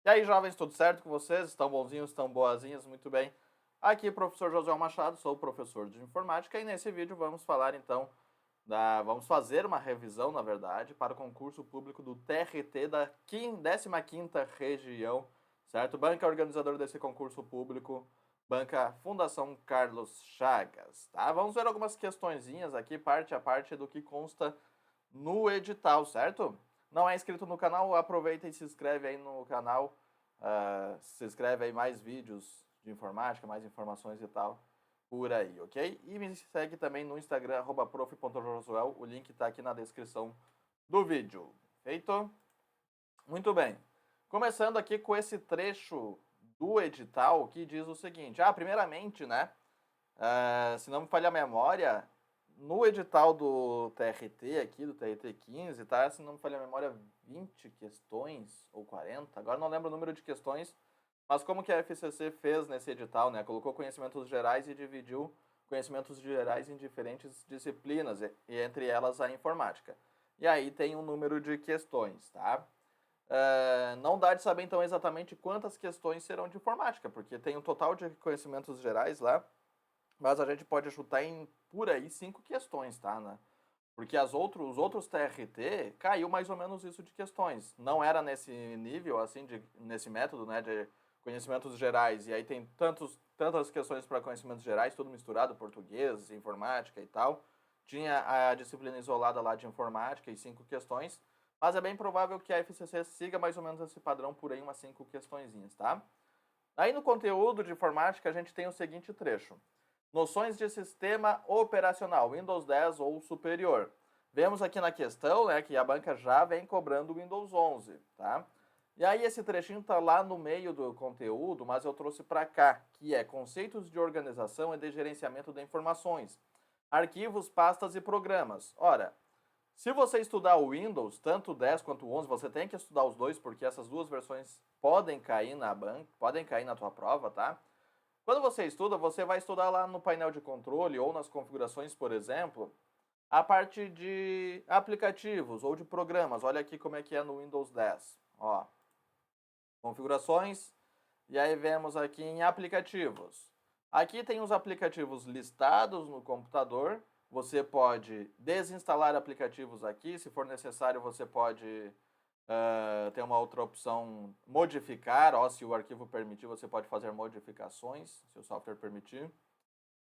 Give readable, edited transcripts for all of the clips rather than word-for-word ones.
E aí, jovens, tudo certo com vocês? Estão bonzinhos, estão boazinhas? Muito bem. Aqui, professor José Machado, sou professor de informática e nesse vídeo vamos falar então vamos fazer uma revisão, na verdade, para o concurso público do TRT da 15ª região, certo? Banca organizadora desse concurso público, Banca Fundação Carlos Chagas, tá? Vamos ver algumas questõezinhas aqui, parte a parte do que consta no edital, certo? Não é inscrito no canal, aproveita e se inscreve aí no canal, se inscreve aí mais vídeos de informática, mais informações e tal por aí, ok? E me segue também no Instagram, @prof.josuel, o link está aqui na descrição do vídeo. Feito? Muito bem. Começando aqui com esse trecho do edital que diz o seguinte, primeiramente, né, se não me falha a memória, no edital do TRT aqui, do TRT 15, tá? Se não me falha a memória, 20 questões ou 40, agora não lembro o número de questões, mas como que a FCC fez nesse edital, né? Colocou conhecimentos gerais e dividiu conhecimentos gerais em diferentes disciplinas, e entre elas a informática. E aí tem um número de questões, tá? Não dá de saber então exatamente quantas questões serão de informática, porque tem um total de conhecimentos gerais lá, mas a gente pode chutar em, por aí, 5 questões, tá, né? Porque os outros TRT caiu mais ou menos isso de questões. Não era nesse nível, assim, nesse método, né, de conhecimentos gerais. E aí tem tantas questões para conhecimentos gerais, tudo misturado, português, informática e tal. Tinha a disciplina isolada lá de informática e 5 questões. Mas é bem provável que a FCC siga mais ou menos esse padrão por aí, umas 5 questõezinhas, tá? Aí no conteúdo de informática a gente tem o seguinte trecho. Noções de sistema operacional, Windows 10 ou superior. Vemos aqui na questão, né, que a banca já vem cobrando o Windows 11, tá? E aí esse trechinho tá lá no meio do conteúdo, mas eu trouxe para cá, que é conceitos de organização e de gerenciamento de informações, arquivos, pastas e programas. Ora, se você estudar o Windows, tanto o 10 quanto o 11, você tem que estudar os dois, porque essas duas versões podem cair na banca, podem cair na tua prova, tá? Quando você estuda, você vai estudar lá no painel de controle ou nas configurações, por exemplo, a parte de aplicativos ou de programas. Olha aqui como é que é no Windows 10. Ó, configurações, e aí vemos aqui em aplicativos. Aqui tem os aplicativos listados no computador. Você pode desinstalar aplicativos aqui, se for necessário você pode ter uma outra opção, modificar, se o arquivo permitir, você pode fazer modificações, se o software permitir,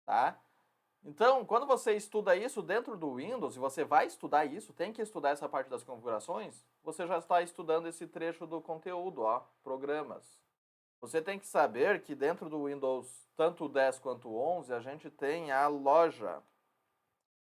tá? Então, quando você estuda isso dentro do Windows, e você vai estudar isso, tem que estudar essa parte das configurações, você já está estudando esse trecho do conteúdo, programas. Você tem que saber que dentro do Windows, tanto o 10 quanto o 11, a gente tem a loja,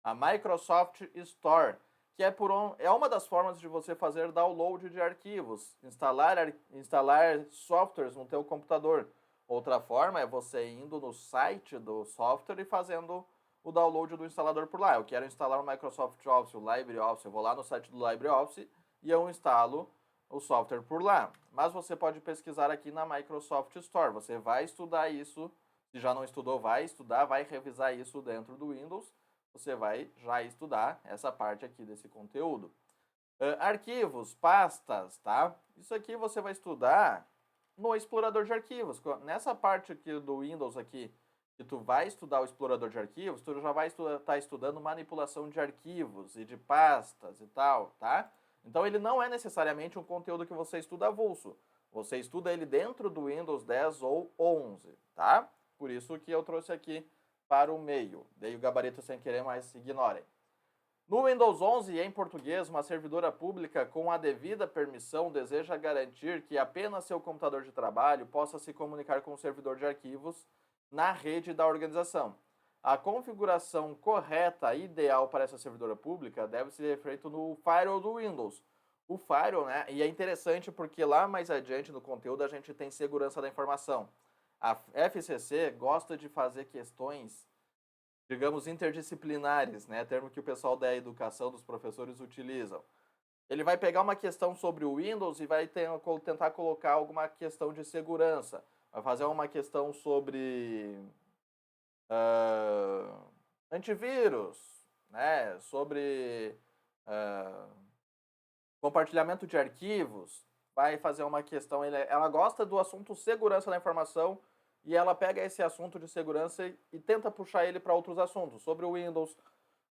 a Microsoft Store, que é uma das formas de você fazer download de arquivos, instalar softwares no teu computador. Outra forma é você indo no site do software e fazendo o download do instalador por lá. Eu quero instalar o Microsoft Office, o LibreOffice, eu vou lá no site do LibreOffice e eu instalo o software por lá. Mas você pode pesquisar aqui na Microsoft Store. Você vai estudar isso, se já não estudou, vai estudar, vai revisar isso dentro do Windows. Você vai já estudar essa parte aqui desse conteúdo. Arquivos, pastas, tá? Isso aqui você vai estudar no explorador de arquivos. Nessa parte aqui do Windows aqui, que tu vai estudar o explorador de arquivos, tu já vai estar estudando manipulação de arquivos e de pastas e tal, tá? Então ele não é necessariamente um conteúdo que você estuda avulso. Você estuda ele dentro do Windows 10 ou 11, tá? Por isso que eu trouxe aqui para o meio. Dei o gabarito sem querer, mas ignorem. No Windows 11, em português, uma servidora pública com a devida permissão deseja garantir que apenas seu computador de trabalho possa se comunicar com o servidor de arquivos na rede da organização. A configuração correta e ideal para essa servidora pública deve ser feita no firewall do Windows. O firewall, né? E é interessante porque lá mais adiante no conteúdo a gente tem segurança da informação. A FCC gosta de fazer questões, digamos, interdisciplinares, né? Termo que o pessoal da educação, dos professores utilizam. Ele vai pegar uma questão sobre o Windows e vai tentar colocar alguma questão de segurança. Vai fazer uma questão sobre antivírus, né? Sobre compartilhamento de arquivos. vai fazer uma questão, ela gosta do assunto segurança da informação e ela pega esse assunto de segurança e tenta puxar ele para outros assuntos, sobre o Windows,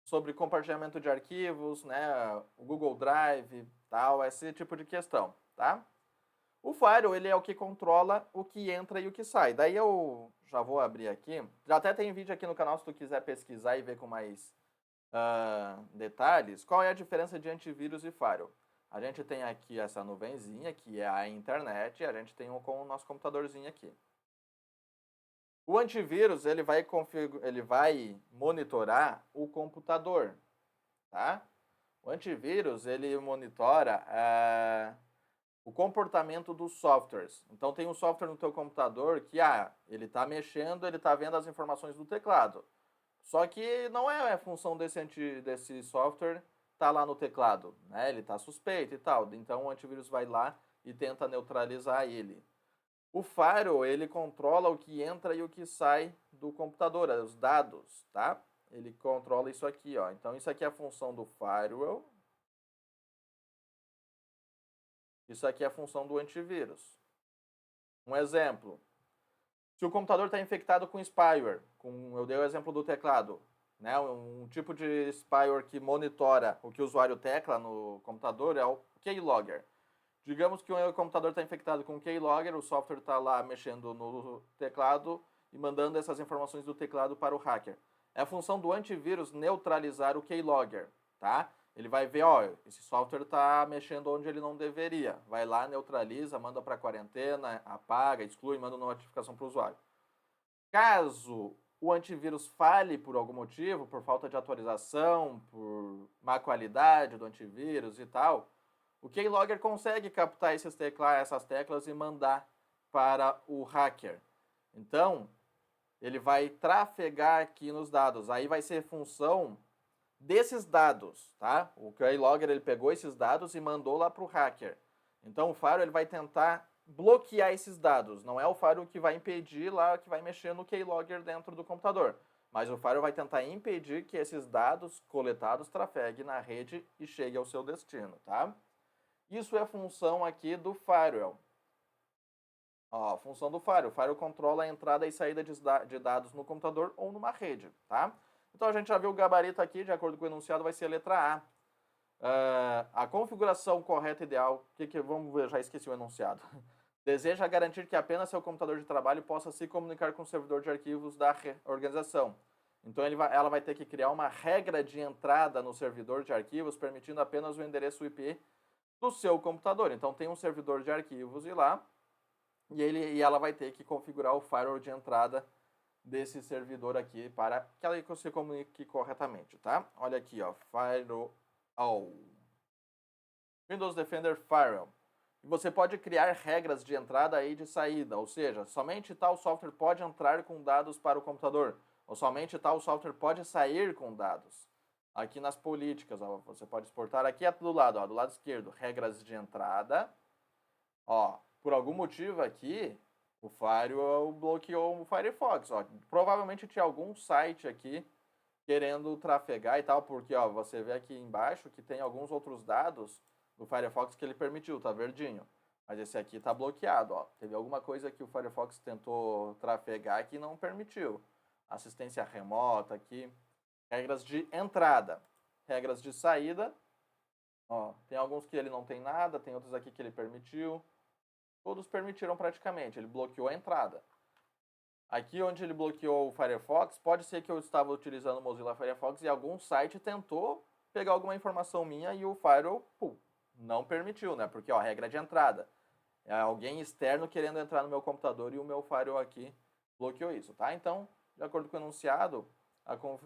sobre compartilhamento de arquivos, né, o Google Drive, tal, esse tipo de questão, tá? O Firewall, ele é o que controla o que entra e o que sai. Daí eu já vou abrir aqui. Já até tem vídeo aqui no canal se tu quiser pesquisar e ver com mais detalhes. Qual é a diferença de antivírus e Firewall? A gente tem aqui essa nuvenzinha, que é a internet, e a gente tem com o nosso computadorzinho aqui. O antivírus, ele vai monitorar o computador, tá? O antivírus, ele monitora o comportamento dos softwares. Então tem um software no teu computador que, ele está mexendo, ele está vendo as informações do teclado. Só que não é função desse software tá lá no teclado, né? Ele está suspeito e tal. Então o antivírus vai lá e tenta neutralizar ele. O firewall, ele controla o que entra e o que sai do computador, os dados, tá? Ele controla isso aqui, ó. Então isso aqui é a função do firewall. Isso aqui é a função do antivírus. Um exemplo. Se o computador está infectado com spyware, eu dei o exemplo do teclado, né? Um tipo de spyware que monitora o que o usuário tecla no computador é o keylogger. Digamos que o computador está infectado com o keylogger, o software está lá mexendo no teclado e mandando essas informações do teclado para o hacker. É a função do antivírus neutralizar o keylogger, tá? Ele vai ver, esse software está mexendo onde ele não deveria. Vai lá, neutraliza, manda para quarentena, apaga, exclui, manda uma notificação para o usuário. Caso o antivírus falhe por algum motivo, por falta de atualização, por má qualidade do antivírus e tal, o keylogger consegue captar essas teclas e mandar para o hacker. Então, ele vai trafegar aqui nos dados. Aí vai ser função desses dados, tá? O keylogger, ele pegou esses dados e mandou lá para o hacker. Então o firewall, ele vai tentar bloquear esses dados. Não é o firewall que vai impedir lá, que vai mexer no keylogger dentro do computador. Mas o firewall vai tentar impedir que esses dados coletados trafeguem na rede e cheguem ao seu destino, tá? Isso é a função aqui do firewall. Ó, a função do firewall. O firewall controla a entrada e saída de dados no computador ou numa rede, tá? Então a gente já viu o gabarito aqui, de acordo com o enunciado, vai ser a letra A. A configuração correta ideal, vamos ver, já esqueci o enunciado. Deseja garantir que apenas seu computador de trabalho possa se comunicar com o servidor de arquivos da organização. Então ela vai ter que criar uma regra de entrada no servidor de arquivos, permitindo apenas o endereço IP do seu computador. Então tem um servidor de arquivos e ela vai ter que configurar o firewall de entrada desse servidor aqui para que ela se comunique corretamente, tá? Olha aqui, ó, firewall. Windows Defender Firewall. E você pode criar regras de entrada e de saída, ou seja, somente tal software pode entrar com dados para o computador, ou somente tal software pode sair com dados. Aqui nas políticas, ó, você pode exportar aqui do lado, ó, do lado esquerdo, regras de entrada. Ó, por algum motivo aqui, o firewall bloqueou o Firefox. Ó. Provavelmente tinha algum site aqui querendo trafegar e tal, porque ó, você vê aqui embaixo que tem alguns outros dados do Firefox que ele permitiu, tá verdinho. Mas esse aqui tá bloqueado, ó. Teve alguma coisa que o Firefox tentou trafegar que não permitiu. Assistência remota aqui, regras de entrada, regras de saída. Ó, tem alguns que ele não tem nada, tem outros aqui que ele permitiu. Todos permitiram praticamente, ele bloqueou a entrada. Aqui onde ele bloqueou o Firefox, pode ser que eu estava utilizando o Mozilla Firefox e algum site tentou pegar alguma informação minha e o firewall não permitiu, né? Porque, ó, regra de entrada. É alguém externo querendo entrar no meu computador e o meu firewall aqui bloqueou isso, tá? Então, de acordo com o enunciado,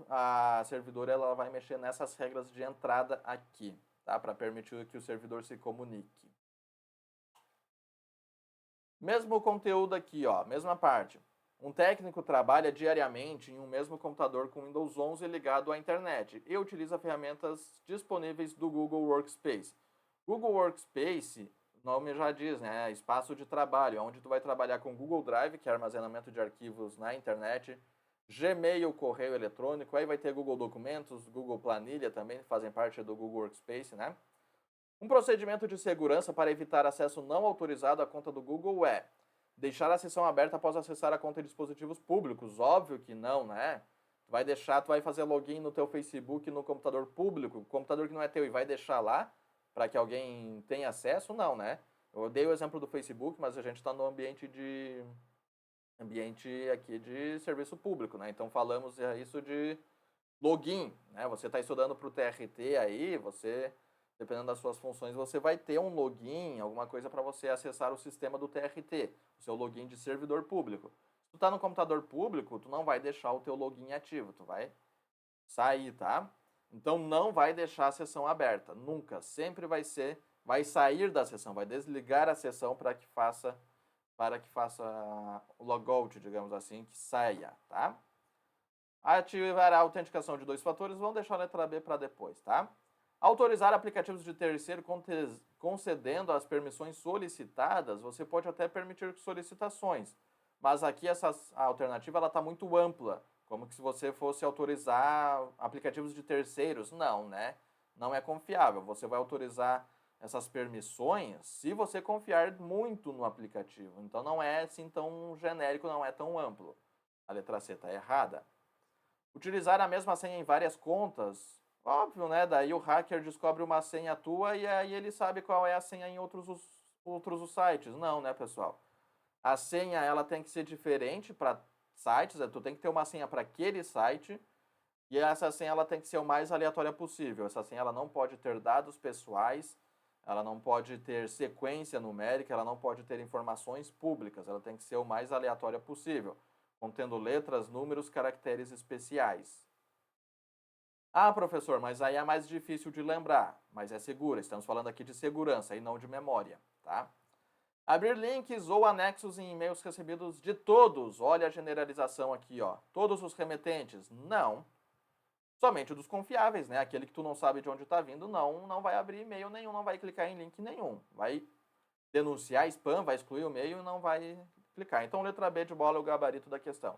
a servidora ela vai mexer nessas regras de entrada aqui, tá? Para permitir que o servidor se comunique. Mesmo conteúdo aqui, ó, mesma parte. Um técnico trabalha diariamente em um mesmo computador com Windows 11 ligado à internet e utiliza ferramentas disponíveis do Google Workspace. Google Workspace, o nome já diz, né? Espaço de trabalho, onde tu vai trabalhar com Google Drive, que é armazenamento de arquivos na internet, Gmail, correio eletrônico, aí vai ter Google Documentos, Google Planilha também, fazem parte do Google Workspace, né? Um procedimento de segurança para evitar acesso não autorizado à conta do Google é deixar a sessão aberta após acessar a conta em dispositivos públicos. Óbvio que não, né? Tu vai fazer login no teu Facebook no computador público, computador que não é teu, e vai deixar lá para que alguém tenha acesso? Não, né? Eu dei o exemplo do Facebook, mas a gente está no ambiente aqui de serviço público, né? Então falamos isso de login, né? Você está estudando para o TRT aí, dependendo das suas funções, você vai ter um login, alguma coisa para você acessar o sistema do TRT, o seu login de servidor público. Se tu está no computador público, tu não vai deixar o teu login ativo, tu vai sair, tá? Então não vai deixar a sessão aberta, nunca. Sempre vai sair da sessão, vai desligar a sessão para que faça o logout, digamos assim, que saia, tá? Ativar a autenticação de 2 fatores, vamos deixar a letra B para depois, tá? Autorizar aplicativos de terceiro concedendo as permissões solicitadas, você pode até permitir solicitações, mas aqui a alternativa está muito ampla, como que se você fosse autorizar aplicativos de terceiros. Não, né? Não é confiável. Você vai autorizar essas permissões se você confiar muito no aplicativo. Então não é assim tão genérico, não é tão amplo. A letra C está errada. Utilizar a mesma senha em várias contas, óbvio, né? Daí o hacker descobre uma senha tua e aí ele sabe qual é a senha em outros sites. Não, né, pessoal? A senha ela tem que ser diferente para sites, tu tem que ter uma senha para aquele site e essa senha ela tem que ser o mais aleatória possível. Essa senha ela não pode ter dados pessoais, ela não pode ter sequência numérica, ela não pode ter informações públicas, ela tem que ser o mais aleatória possível, contendo letras, números, caracteres especiais. Ah, professor, mas aí é mais difícil de lembrar, mas é segura. Estamos falando aqui de segurança e não de memória, tá? Abrir links ou anexos em e-mails recebidos de todos. Olha a generalização aqui, ó. Todos os remetentes? Não. Somente dos confiáveis, né? Aquele que tu não sabe de onde está vindo, não vai abrir e-mail nenhum, não vai clicar em link nenhum. Vai denunciar spam, vai excluir o e-mail e não vai clicar. Então, letra B de bola é o gabarito da questão.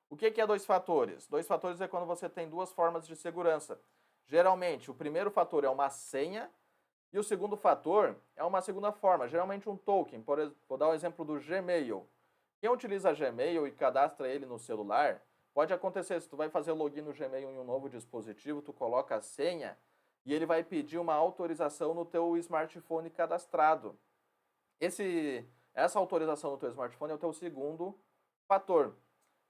O que é 2 fatores? 2 fatores é quando você tem duas formas de segurança. Geralmente, o primeiro fator é uma senha e o segundo fator é uma segunda forma, geralmente um token. Vou dar o exemplo do Gmail. Quem utiliza Gmail e cadastra ele no celular, pode acontecer, se tu vai fazer o login no Gmail em um novo dispositivo, tu coloca a senha e ele vai pedir uma autorização no teu smartphone cadastrado. Essa autorização no teu smartphone é o teu segundo fator.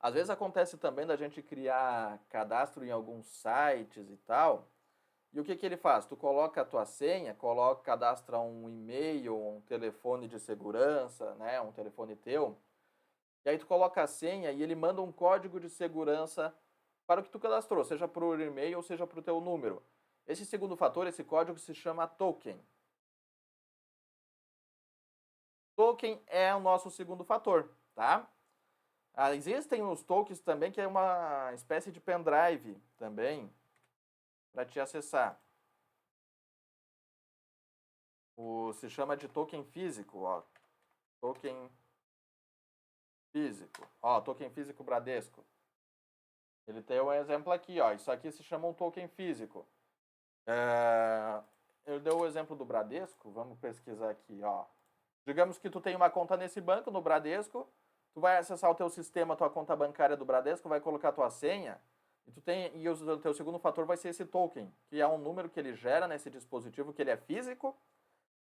Às vezes acontece também da gente criar cadastro em alguns sites e tal. E o que ele faz? Tu coloca a tua senha, cadastra um e-mail, um telefone de segurança, né, um telefone teu. E aí tu coloca a senha e ele manda um código de segurança para o que tu cadastrou, seja por e-mail ou seja para o teu número. Esse segundo fator, esse código se chama token. Token é o nosso segundo fator, tá? Existem os tokens também, que é uma espécie de pendrive também, para te acessar. Se chama de token físico, ó. Token físico. Ó, token físico Bradesco. Ele tem um exemplo aqui, ó. Isso aqui se chama um token físico. Eu dei o exemplo do Bradesco, vamos pesquisar aqui, ó. Digamos que tu tem uma conta nesse banco, no Bradesco, tu vai acessar o teu sistema, tua conta bancária do Bradesco, vai colocar tua senha, e o teu segundo fator vai ser esse token, que é um número que ele gera nesse dispositivo, que ele é físico,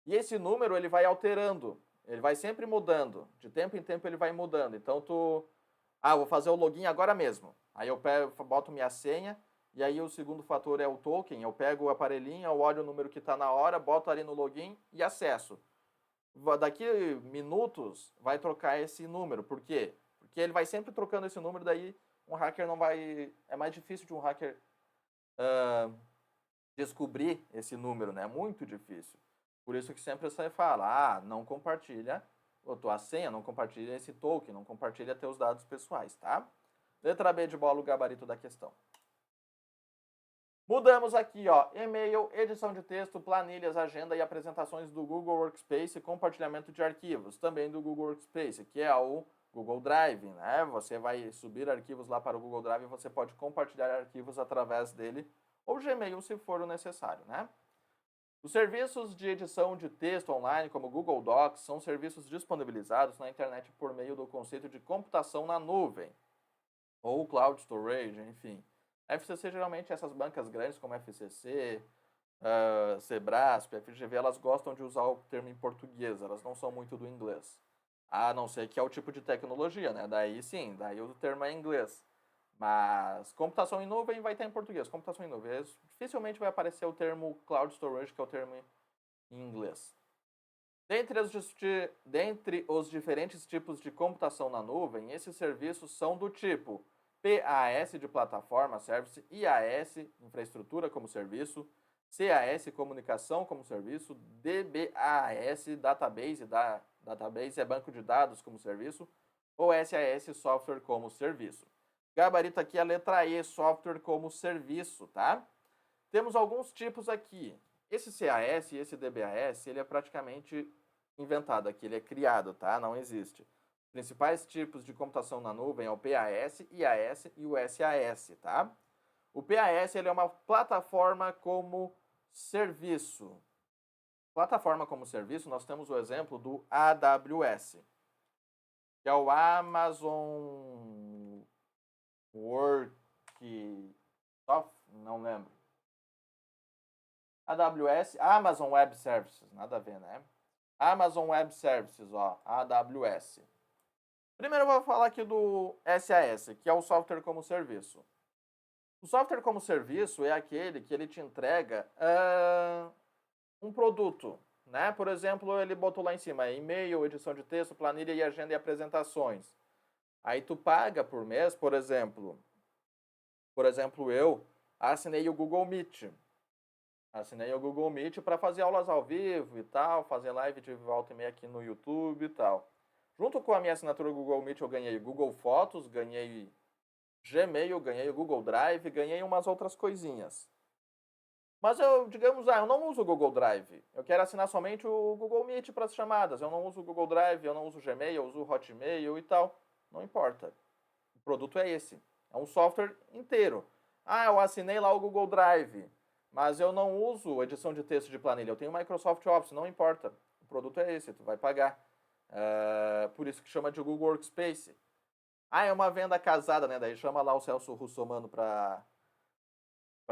e esse número ele vai alterando, ele vai sempre mudando, de tempo em tempo ele vai mudando. Então vou fazer o login agora mesmo. Aí eu boto minha senha, e aí o segundo fator é o token, eu pego o aparelhinho, eu olho o número que está na hora, boto ali no login e acesso. Daqui minutos vai trocar esse número. Por quê? Porque ele vai sempre trocando esse número, daí um hacker não vai... É mais difícil de um hacker descobrir esse número, né? É muito difícil. Por isso que sempre você fala, não compartilha a tua senha, não compartilha esse token, não compartilha teus dados pessoais, tá? Letra B de bola, o gabarito da questão. Mudamos aqui, ó, e-mail, edição de texto, planilhas, agenda e apresentações do Google Workspace, compartilhamento de arquivos, também do Google Workspace, que é o Google Drive, né? Você vai subir arquivos lá para o Google Drive e você pode compartilhar arquivos através dele, ou Gmail se for o necessário, né? Os serviços de edição de texto online, como o Google Docs, são serviços disponibilizados na internet por meio do conceito de computação na nuvem, ou Cloud Storage, enfim. FCC, geralmente, essas bancas grandes como FCC, Sebrasp, FGV, elas gostam de usar o termo em português, elas não são muito do inglês. A não ser que é o tipo de tecnologia, né? Daí sim, daí o termo é em inglês. Mas computação em nuvem vai estar em português, computação em nuvem. Dificilmente vai aparecer o termo Cloud Storage, que é o termo em inglês. Dentre os diferentes tipos de computação na nuvem, esses serviços são do tipo PaaS de plataforma, service, IaaS, infraestrutura como serviço, CaaS, comunicação como serviço, DBaaS, database é banco de dados como serviço, ou SAS, software como serviço. Gabarito aqui é a letra E, software como serviço, tá? Temos alguns tipos aqui. Esse CAS e esse DBAS, ele é praticamente inventado aqui, ele é criado, tá? Não existe. Os principais tipos de computação na nuvem é o PaaS, IaaS e o SAS, tá? O PaaS, ele é uma plataforma como serviço. Plataforma como serviço, nós temos o exemplo do AWS, que é o Amazon não lembro. AWS, Amazon Web Services, nada a ver, né? Amazon Web Services, ó, AWS. Primeiro eu vou falar aqui do SAS, que é o software como serviço. O software como serviço é aquele que ele te entrega um produto, né? Por exemplo, ele botou lá em cima e-mail, edição de texto, planilha e agenda e apresentações. Aí tu paga por mês, por exemplo, eu assinei o Google Meet. Assinei o Google Meet para fazer aulas ao vivo e tal, fazer live de volta e meia aqui no YouTube e tal. Junto com a minha assinatura Google Meet, eu ganhei Google Fotos, ganhei Gmail, ganhei o Google Drive, ganhei umas outras coisinhas. Mas digamos, eu não uso o Google Drive. Eu quero assinar somente o Google Meet para as chamadas. Eu não uso o Google Drive, eu não uso o Gmail, eu uso o Hotmail e tal. Não importa. O produto é esse. É um software inteiro. Eu assinei lá o Google Drive, mas eu não uso edição de texto de planilha. Eu tenho o Microsoft Office, não importa. O produto é esse, tu vai pagar. Por isso que chama de Google Workspace. É uma venda casada, né? Daí chama lá o Celso Russomano para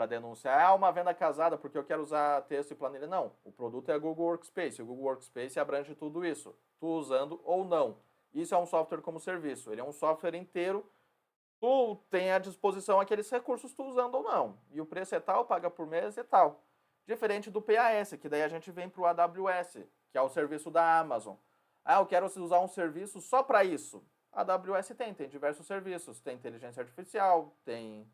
denunciar. Uma venda casada porque eu quero usar texto e planilha. Não, o produto é Google Workspace. O Google Workspace abrange tudo isso, tu usando ou não. Isso é um software como serviço. Ele é um software inteiro. Tu tem à disposição aqueles recursos tu usando ou não. E o preço é tal, paga por mês e tal. Diferente do PaaS, que daí a gente vem para o AWS, que é o serviço da Amazon. Eu quero usar um serviço só para isso. A AWS tem diversos serviços. Tem inteligência artificial, tem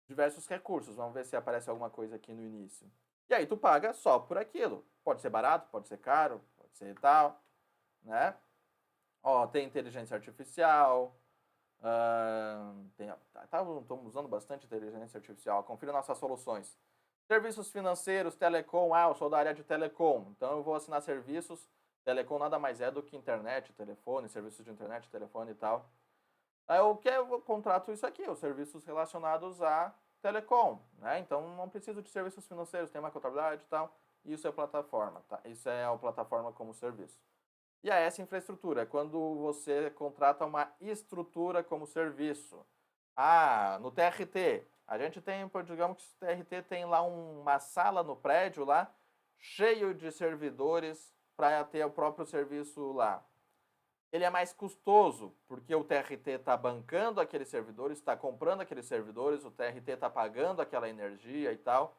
diversos recursos. Vamos ver se aparece alguma coisa aqui no início. E aí tu paga só por aquilo. Pode ser barato, pode ser caro, pode ser tal, né? Tem inteligência artificial. Estamos usando bastante inteligência artificial. Confira nossas soluções. Serviços financeiros, telecom. Eu sou da área de telecom, então eu vou assinar serviços. Telecom nada mais é do que internet, telefone, serviços de internet, telefone e tal. Eu contrato isso aqui, os serviços relacionados a telecom, né? Então não preciso de serviços financeiros, tem uma contabilidade e tal. Isso é plataforma, tá? Isso é a plataforma como serviço. E essa infraestrutura é quando você contrata uma estrutura como serviço. No TRT, a gente tem, digamos que o TRT tem lá uma sala no prédio lá, cheio de servidores para ter o próprio serviço lá. Ele é mais custoso, porque o TRT está bancando aqueles servidores, está comprando aqueles servidores, o TRT está pagando aquela energia e tal.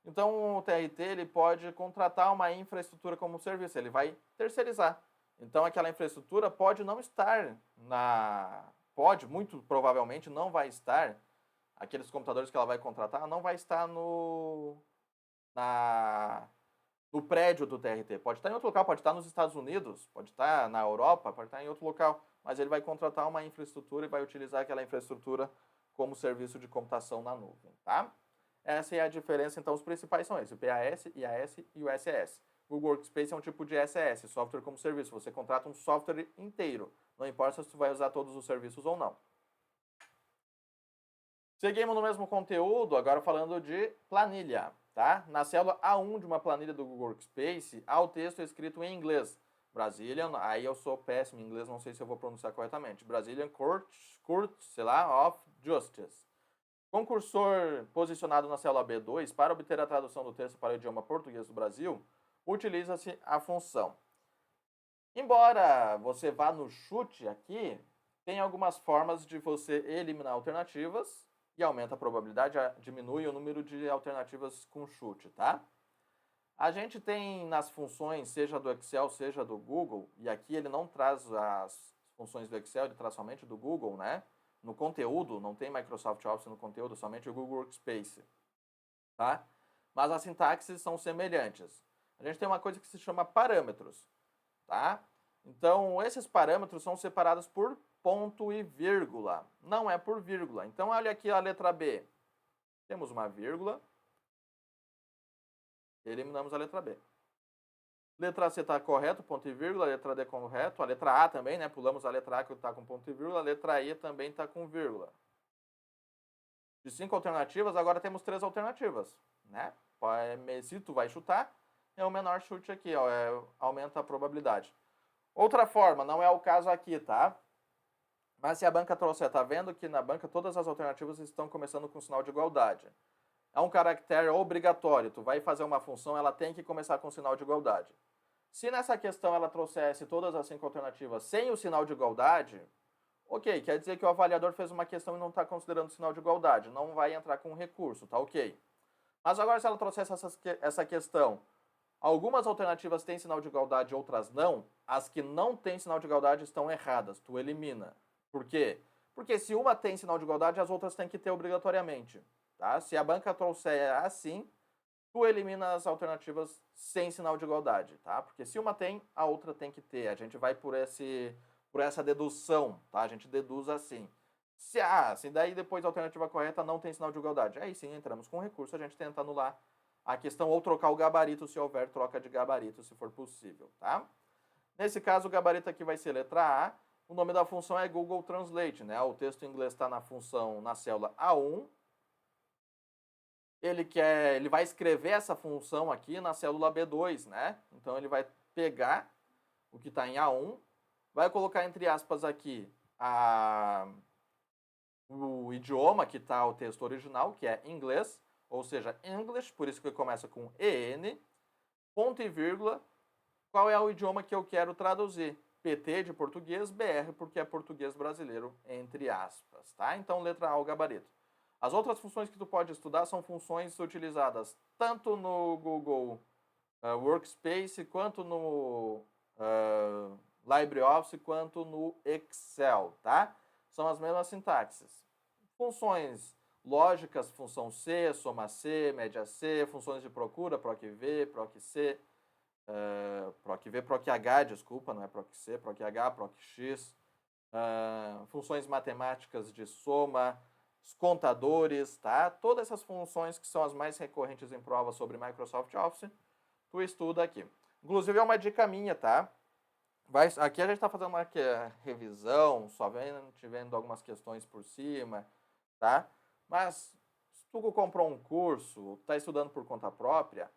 Então o TRT ele pode contratar uma infraestrutura como serviço, ele vai terceirizar. Então aquela infraestrutura pode não estar muito provavelmente não vai estar, aqueles computadores que ela vai contratar, não vai estar no prédio do TRT. Pode estar em outro local, pode estar nos Estados Unidos, pode estar na Europa, pode estar em outro local, mas ele vai contratar uma infraestrutura e vai utilizar aquela infraestrutura como serviço de computação na nuvem, tá? Essa é a diferença, então os principais são esses, o PaaS, IaaS e o SAS. O Google Workspace é um tipo de SAS, software como serviço. Você contrata um software inteiro, não importa se você vai usar todos os serviços ou não. Seguimos no mesmo conteúdo, agora falando de planilha. tá? Na célula A1 de uma planilha do Google Workspace, há o texto escrito em inglês. Brazilian, aí eu sou péssimo em inglês, não sei se eu vou pronunciar corretamente. Brazilian Court, sei lá, of Justice. Concursor posicionado na célula B2 para obter a tradução do texto para o idioma português do Brasil, utiliza-se a função. Embora você vá no chute aqui, tem algumas formas de você eliminar alternativas e aumenta a probabilidade, diminui o número de alternativas com chute, tá? A gente tem nas funções, seja do Excel, seja do Google, e aqui ele não traz as funções do Excel, ele traz somente do Google, né? No conteúdo, não tem Microsoft Office no conteúdo, somente o Google Workspace, tá? Mas as sintaxes são semelhantes. A gente tem uma coisa que se chama parâmetros, tá? Então, esses parâmetros são separados por ponto e vírgula, não é por vírgula. Então, olha aqui a letra B. Temos uma vírgula, eliminamos a letra B. Letra C está correto, ponto e vírgula, letra D correto, a letra A também, né? Pulamos a letra A que está com ponto e vírgula, a letra E também está com vírgula. De 5 alternativas, agora temos 3 alternativas, né? Se tu vai chutar, é o menor chute aqui, ó, aumenta a probabilidade. Outra forma, não é o caso aqui, tá? Mas se a banca trouxer, tá vendo que na banca todas as alternativas estão começando com sinal de igualdade. É um caractere obrigatório, tu vai fazer uma função, ela tem que começar com sinal de igualdade. Se nessa questão ela trouxesse todas as 5 alternativas sem o sinal de igualdade, ok, quer dizer que o avaliador fez uma questão e não está considerando o sinal de igualdade, não vai entrar com recurso, tá ok. Mas agora se ela trouxesse essa questão, algumas alternativas têm sinal de igualdade, outras não, as que não têm sinal de igualdade estão erradas, tu elimina. Por quê? Porque se uma tem sinal de igualdade, as outras têm que ter obrigatoriamente. Tá? Se a banca trouxer assim, tu elimina as alternativas sem sinal de igualdade, tá? Porque se uma tem, a outra tem que ter. A gente vai por essa dedução, tá? A gente deduz assim. Se daí depois a alternativa correta não tem sinal de igualdade, aí sim entramos com recurso, a gente tenta anular a questão ou trocar o gabarito se houver troca de gabarito, se for possível, tá? Nesse caso, o gabarito aqui vai ser letra A. O nome da função é Google Translate, né? O texto em inglês está na função, na célula A1. Ele vai escrever essa função aqui na célula B2, né? Então ele vai pegar o que está em A1, vai colocar entre aspas aqui o idioma que está o texto original, que é inglês, ou seja, English, por isso que começa com EN, ponto e vírgula, qual é o idioma que eu quero traduzir? PT de português, BR porque é português brasileiro, entre aspas, tá? Então letra A o gabarito. As outras funções que tu pode estudar são funções utilizadas tanto no Google Workspace, quanto no LibreOffice, quanto no Excel, tá? São as mesmas sintaxes. Funções lógicas, função C, soma C, média C, funções de procura, PROC-V, PROC-C, PROC-V, PROC-H, desculpa, não é PROC-C, PROC-H, PROC-X, funções matemáticas de soma, os contadores, tá? Todas essas funções que são as mais recorrentes em provas sobre Microsoft Office, tu estuda aqui. Inclusive é uma dica minha, tá? Aqui a gente está fazendo uma revisão, só vendo algumas questões por cima, tá? Mas se tu comprou um curso, está estudando por conta própria,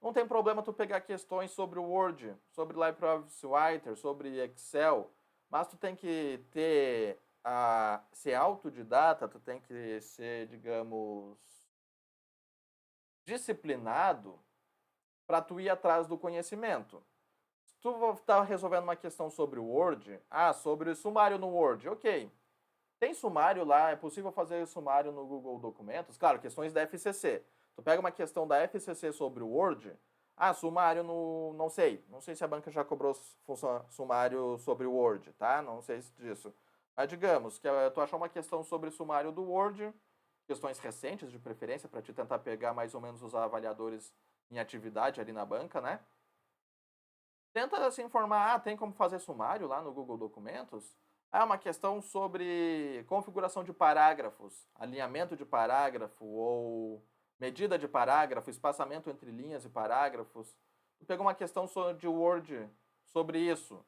não tem problema tu pegar questões sobre o Word, sobre LibreOffice Writer, sobre Excel, mas tu tem que ser autodidata, tu tem que ser, digamos, disciplinado para tu ir atrás do conhecimento. Se tu está resolvendo uma questão sobre o Word, sobre sumário no Word, ok. Tem sumário lá, é possível fazer sumário no Google Documentos, claro, questões da FCC. Tu pega uma questão da FCC sobre o Word, sumário no... não sei se a banca já cobrou sumário sobre o Word, tá? Não sei disso. Mas digamos que tu achou uma questão sobre sumário do Word, questões recentes de preferência, para te tentar pegar mais ou menos os avaliadores em atividade ali na banca, né? Tenta se informar, tem como fazer sumário lá no Google Documentos? Uma questão sobre configuração de parágrafos, alinhamento de parágrafo ou medida de parágrafo, espaçamento entre linhas e parágrafos. Tu pegou uma questão de Word sobre isso.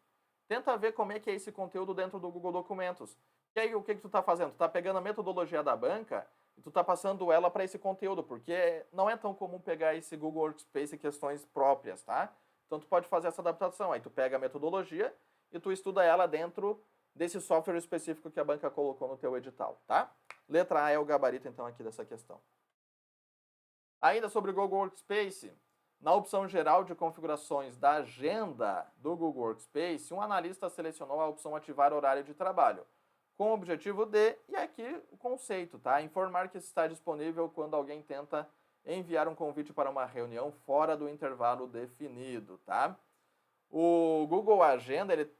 Tenta ver como é que é esse conteúdo dentro do Google Documentos. E aí o que tu está fazendo? Tu está pegando a metodologia da banca e tu está passando ela para esse conteúdo, porque não é tão comum pegar esse Google Workspace e questões próprias, tá? Então tu pode fazer essa adaptação, aí tu pega a metodologia e tu estuda ela dentro desse software específico que a banca colocou no teu edital, tá? Letra A é o gabarito, então, aqui dessa questão. Ainda sobre o Google Workspace, na opção geral de configurações da agenda do Google Workspace, um analista selecionou a opção ativar horário de trabalho, com o objetivo de, e aqui o conceito, tá? Informar que está disponível quando alguém tenta enviar um convite para uma reunião fora do intervalo definido, tá? O Google Agenda, ele,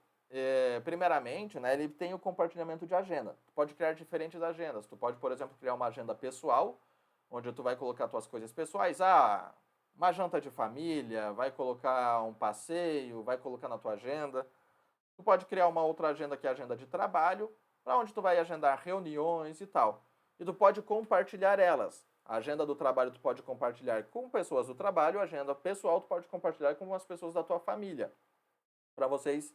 primeiramente, né, ele tem o compartilhamento de agenda. Tu pode criar diferentes agendas. Tu pode, por exemplo, criar uma agenda pessoal, onde tu vai colocar tuas coisas pessoais. Uma janta de família, vai colocar um passeio, vai colocar na tua agenda. Tu pode criar uma outra agenda que é a agenda de trabalho, para onde tu vai agendar reuniões e tal. E tu pode compartilhar elas. A agenda do trabalho tu pode compartilhar com pessoas do trabalho, a agenda pessoal tu pode compartilhar com as pessoas da tua família, para vocês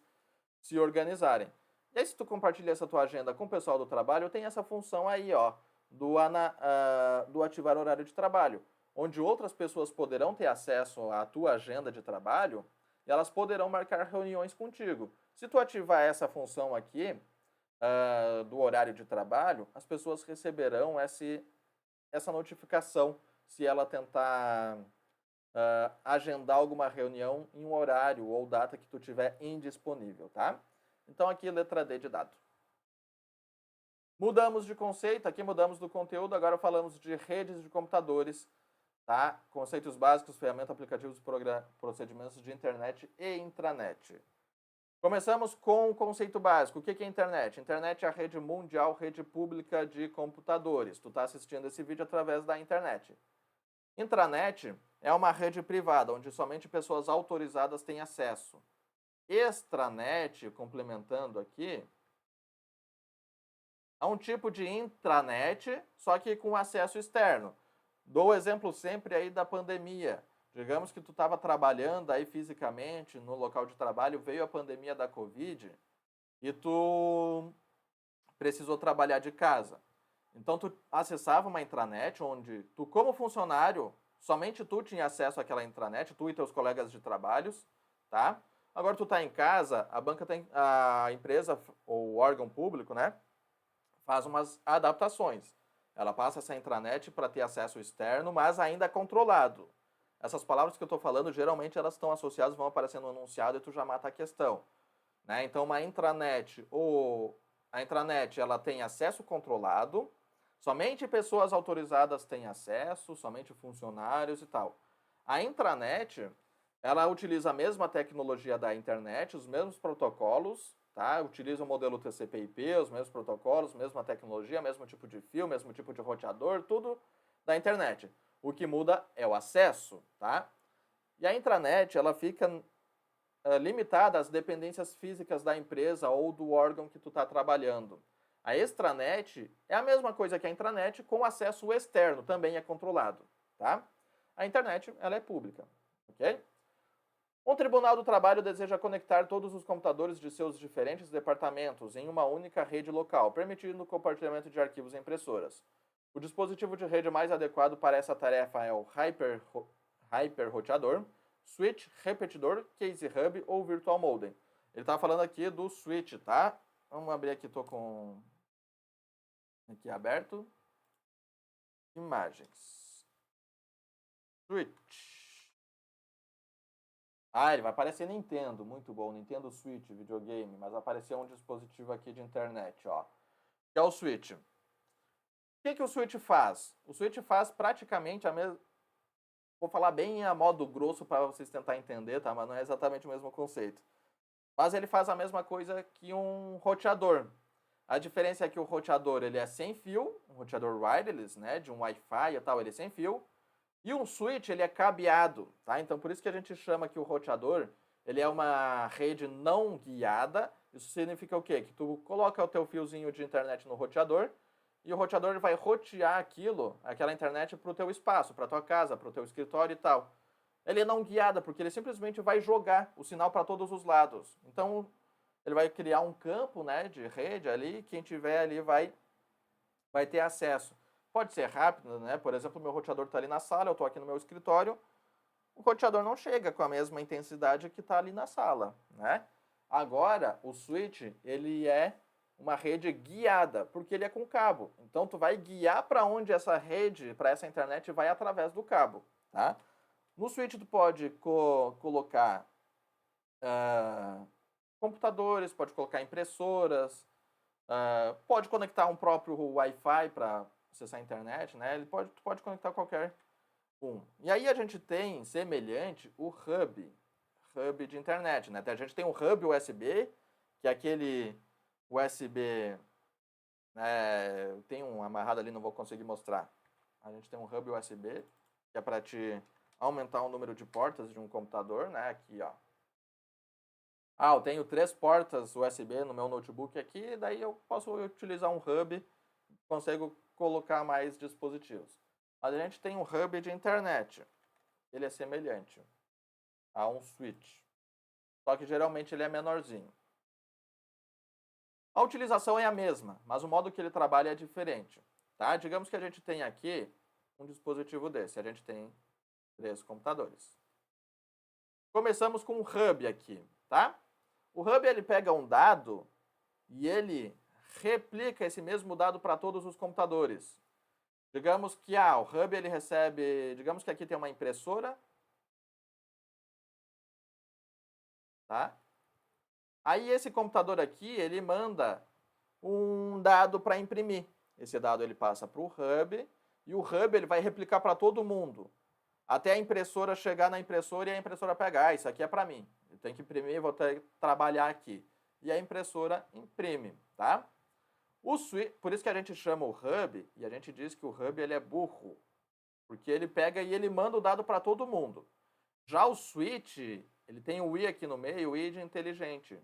se organizarem. E aí se tu compartilha essa tua agenda com o pessoal do trabalho, tem essa função aí, ó, do ativar horário de trabalho, onde outras pessoas poderão ter acesso à tua agenda de trabalho e elas poderão marcar reuniões contigo. Se tu ativar essa função aqui, do horário de trabalho, as pessoas receberão essa notificação se ela tentar agendar alguma reunião em um horário ou data que tu tiver indisponível, tá? Então aqui letra D de dado. Mudamos de conceito, aqui mudamos do conteúdo, agora falamos de redes de computadores, tá? Conceitos básicos, ferramentas, aplicativos, procedimentos de internet e intranet. Começamos com o conceito básico. O que é internet? Internet é a rede mundial, rede pública de computadores. Tu está assistindo esse vídeo através da internet. Intranet é uma rede privada, onde somente pessoas autorizadas têm acesso. Extranet, complementando aqui, é um tipo de intranet, só que com acesso externo. Dou o exemplo sempre aí da pandemia. Digamos que tu estava trabalhando aí fisicamente no local de trabalho, veio a pandemia da Covid e tu precisou trabalhar de casa. Então tu acessava uma intranet onde tu, como funcionário, somente tu tinha acesso àquela intranet, tu e teus colegas de trabalhos, tá? Agora tu está em casa, a empresa ou o órgão público, né, faz umas adaptações. Ela passa essa intranet para ter acesso externo, mas ainda controlado. Essas palavras que eu estou falando, geralmente elas estão associadas, vão aparecer no enunciado e tu já mata a questão. Né? Então, uma intranet, a intranet ela tem acesso controlado, somente pessoas autorizadas têm acesso, somente funcionários e tal. A intranet, ela utiliza a mesma tecnologia da internet, os mesmos protocolos, tá? Utiliza o modelo TCP/IP, os mesmos protocolos, mesma tecnologia, mesmo tipo de fio, mesmo tipo de roteador, tudo da internet. O que muda é o acesso, tá? E a intranet, ela fica limitada às dependências físicas da empresa ou do órgão que tu está trabalhando. A extranet é a mesma coisa que a intranet, com acesso externo, também é controlado, tá? A internet, ela é pública, ok? Um tribunal do trabalho deseja conectar todos os computadores de seus diferentes departamentos em uma única rede local, permitindo o compartilhamento de arquivos e impressoras. O dispositivo de rede mais adequado para essa tarefa é o hyperroteador, switch, repetidor, case hub ou virtual modem. Ele está falando aqui do switch, tá? Vamos abrir aqui, estou com aqui aberto. Imagens. Switch. Ele vai aparecer Nintendo, muito bom, Nintendo Switch, videogame, mas apareceu um dispositivo aqui de internet, ó, que é o Switch. O que o Switch faz? O Switch faz praticamente a mesma... Vou falar bem a modo grosso para vocês tentarem entender, tá? Mas não é exatamente o mesmo conceito. Mas ele faz a mesma coisa que um roteador. A diferença é que o roteador ele é sem fio, um roteador wireless, né, de um Wi-Fi e tal, ele é sem fio. E um switch, ele é cabeado, tá? Então, por isso que a gente chama que o roteador, ele é uma rede não guiada. Isso significa o quê? Que tu coloca o teu fiozinho de internet no roteador e o roteador vai rotear aquela internet para o teu espaço, para a tua casa, para o teu escritório e tal. Ele é não guiada, porque ele simplesmente vai jogar o sinal para todos os lados. Então, ele vai criar um campo, né, de rede ali, quem tiver ali vai ter acesso. pode ser rápido, né? Por exemplo, o meu roteador está ali na sala, eu estou aqui no meu escritório, o roteador não chega com a mesma intensidade que está ali na sala, né? Agora, o switch, ele é uma rede guiada, porque ele é com cabo. Então, tu vai guiar para onde essa rede, para essa internet, vai através do cabo, tá? No switch, tu pode colocar computadores, pode colocar impressoras, pode conectar um próprio Wi-Fi para acessar a internet, né? Tu pode conectar qualquer um. E aí a gente tem, semelhante, o hub de internet, né? A gente tem um hub USB, que é aquele USB, tem um amarrado ali, não vou conseguir mostrar. A gente tem um hub USB, que é para te aumentar o número de portas de um computador, né? Aqui, ó. Eu tenho 3 portas USB no meu notebook aqui, daí eu posso utilizar um hub, consigo colocar mais dispositivos. Mas a gente tem um hub de internet. Ele é semelhante a um switch, só que geralmente ele é menorzinho. A utilização é a mesma, mas o modo que ele trabalha é diferente, tá? Digamos que a gente tem aqui um dispositivo desse, a gente tem 3 computadores. Começamos com um hub aqui, tá? O hub ele pega um dado e ele replica esse mesmo dado para todos os computadores. Digamos que o hub ele recebe, digamos que aqui tem uma impressora, tá? Aí esse computador aqui, ele manda um dado para imprimir. Esse dado ele passa para o hub e o hub ele vai replicar para todo mundo. Até a impressora chegar na impressora e a impressora pegar, isso aqui é para mim. Eu tenho que imprimir, vou ter que trabalhar aqui. E a impressora imprime, tá? Por isso que a gente chama o hub, e a gente diz que o hub ele é burro, porque ele pega e ele manda o dado para todo mundo. Já o switch, ele tem o I aqui no meio, o I de inteligente.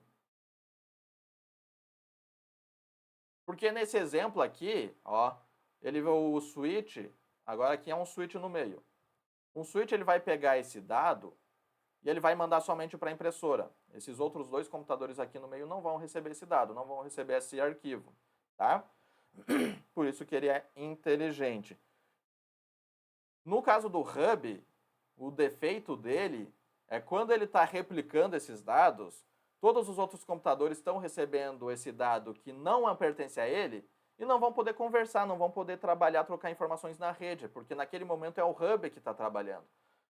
Porque nesse exemplo aqui, ó, o switch, agora aqui é um switch no meio. Um switch ele vai pegar esse dado e ele vai mandar somente para a impressora. Esses outros 2 computadores aqui no meio não vão receber esse dado, não vão receber esse arquivo, tá? Por isso que ele é inteligente. No caso do hub, o defeito dele é quando ele está replicando esses dados, todos os outros computadores estão recebendo esse dado que não pertence a ele e não vão poder conversar, não vão poder trabalhar, trocar informações na rede, porque naquele momento é o hub que está trabalhando.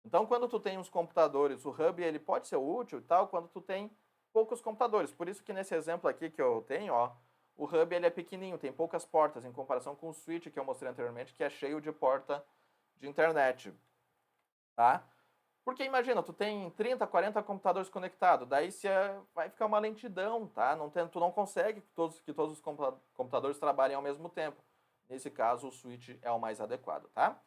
Então, quando tu tem uns computadores, o hub ele pode ser útil e tal, quando tu tem poucos computadores. Por isso que nesse exemplo aqui que eu tenho, ó, o hub ele é pequenininho, tem poucas portas, em comparação com o switch que eu mostrei anteriormente, que é cheio de porta de internet, tá? Porque imagina, tu tem 30, 40 computadores conectados, daí vai ficar uma lentidão, tá? Tu não consegue que todos os computadores trabalhem ao mesmo tempo. Nesse caso, o switch é o mais adequado, tá?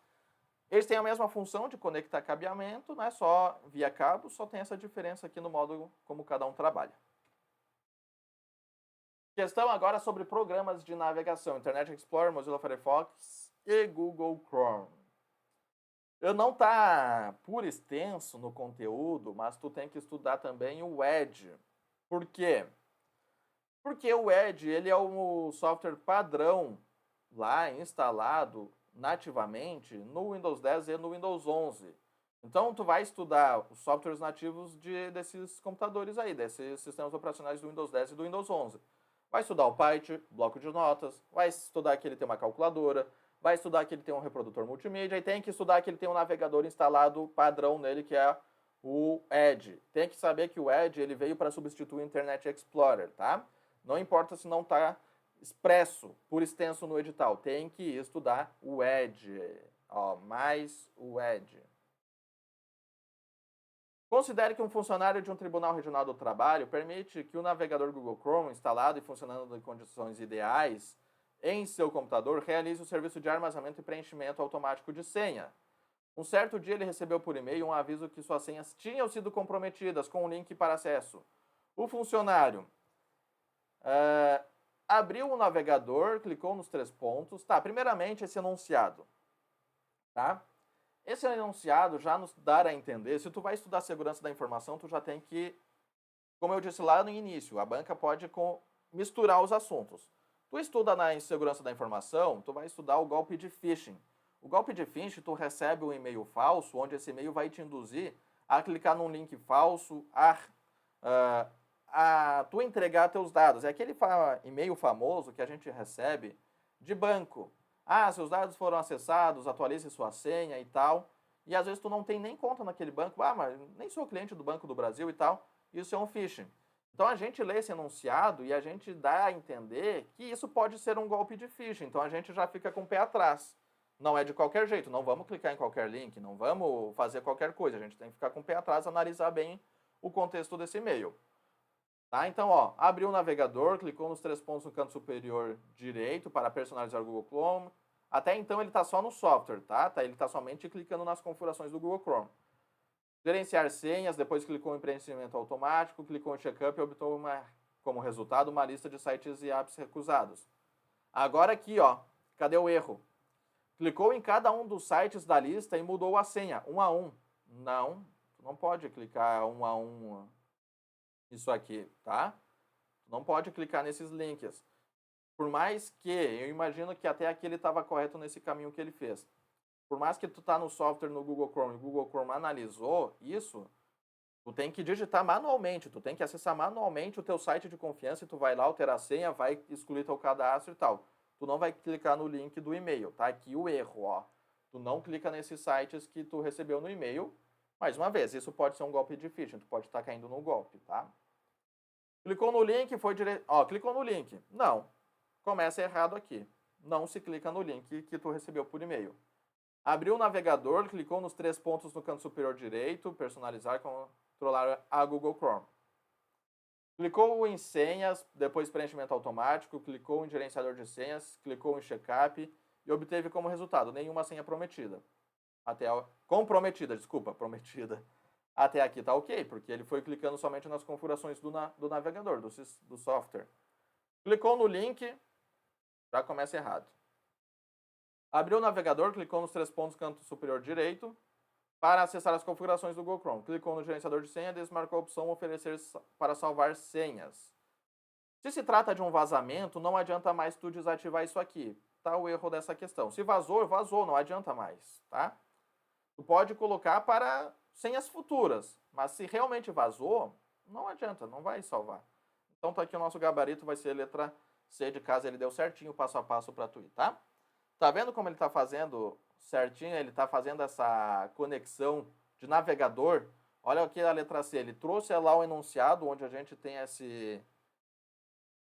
Eles têm a mesma função de conectar cabeamento, né? Só via cabo, só tem essa diferença aqui no modo como cada um trabalha. Questão agora sobre programas de navegação, Internet Explorer, Mozilla Firefox e Google Chrome. Eu não tá por extenso no conteúdo, mas tu tem que estudar também o Edge. Por quê? Porque o Edge, ele é o software padrão lá instalado nativamente no Windows 10 e no Windows 11. Então, tu vai estudar os softwares nativos desses computadores aí, desses sistemas operacionais do Windows 10 e do Windows 11. Vai estudar o Python, bloco de notas, vai estudar que ele tem uma calculadora, vai estudar que ele tem um reprodutor multimídia e tem que estudar que ele tem um navegador instalado padrão nele, que é o Edge. Tem que saber que o Edge ele veio para substituir o Internet Explorer, tá? Não importa se não está expresso por extenso no edital, tem que estudar o Edge, ó, mais o Edge. Considere que um funcionário de um Tribunal Regional do Trabalho permite que o navegador Google Chrome, instalado e funcionando em condições ideais em seu computador, realize o serviço de armazenamento e preenchimento automático de senha. Um certo dia ele recebeu por e-mail um aviso que suas senhas tinham sido comprometidas com um link para acesso. O funcionário abriu o navegador, clicou nos 3 pontos. Tá, primeiramente esse enunciado, tá? Esse enunciado já nos dá a entender, se tu vai estudar segurança da informação, tu já tem que, como eu disse lá no início, a banca pode misturar os assuntos. Tu estuda na segurança da informação, tu vai estudar o golpe de phishing. O golpe de phishing, tu recebe um e-mail falso, onde esse e-mail vai te induzir a clicar num link falso, a tu entregar teus dados. É aquele e-mail famoso que a gente recebe de banco. Ah, seus dados foram acessados, atualize sua senha e tal. E às vezes tu não tem nem conta naquele banco. Ah, mas nem sou cliente do Banco do Brasil e tal. Isso é um phishing. Então a gente lê esse enunciado e a gente dá a entender que isso pode ser um golpe de phishing. Então a gente já fica com o pé atrás. Não é de qualquer jeito, não vamos clicar em qualquer link, não vamos fazer qualquer coisa. A gente tem que ficar com o pé atrás, analisar bem o contexto desse e-mail. Tá? Então, ó, abriu o navegador, clicou nos 3 pontos no canto superior direito para personalizar o Google Chrome. Até então ele está só no software, tá? Ele está somente clicando nas configurações do Google Chrome. Gerenciar senhas, depois clicou em preenchimento automático, clicou em checkup e obteve como resultado uma lista de sites e apps recusados. Agora aqui, ó, cadê o erro? Clicou em cada um dos sites da lista e mudou a senha, um a um. Não, não pode clicar um a um isso aqui, tá? Não pode clicar nesses links. Por mais que, eu imagino que até aqui ele estava correto nesse caminho que ele fez. Por mais que tu tá no software no Google Chrome e o Google Chrome analisou isso, tu tem que digitar manualmente, tu tem que acessar manualmente o teu site de confiança e tu vai lá alterar a senha, vai excluir teu cadastro e tal. Tu não vai clicar no link do e-mail, tá? Aqui o erro, ó. Tu não clica nesses sites que tu recebeu no e-mail. Mais uma vez, isso pode ser um golpe de phishing, tu pode estar caindo no golpe, tá? Clicou no link, foi direto. Ó, clicou no link. Não. Começa errado aqui. Não se clica no link que tu recebeu por e-mail. Abriu o navegador, clicou nos 3 pontos no canto superior direito, personalizar, controlar a Google Chrome. Clicou em senhas, depois preenchimento automático, clicou em gerenciador de senhas, clicou em checkup e obteve como resultado nenhuma senha prometida. Prometida. Até aqui tá ok, porque ele foi clicando somente nas configurações do navegador, do software. Clicou no link, já começa errado. Abriu o navegador, clicou nos 3 pontos no canto superior direito para acessar as configurações do Google Chrome. Clicou no gerenciador de senha e desmarcou a opção oferecer para salvar senhas. Se se trata de um vazamento, não adianta mais tu desativar isso aqui. Tá o erro dessa questão. Se vazou, vazou, não adianta mais, tá? Tu pode colocar para senhas futuras, mas se realmente vazou, não adianta, não vai salvar. Então tá aqui o nosso gabarito, vai ser a letra C de casa, ele deu certinho, passo a passo para tu ir, tá? Tá vendo como ele está fazendo certinho? Ele está fazendo essa conexão de navegador. Olha aqui a letra C, ele trouxe lá o enunciado onde a gente tem esse...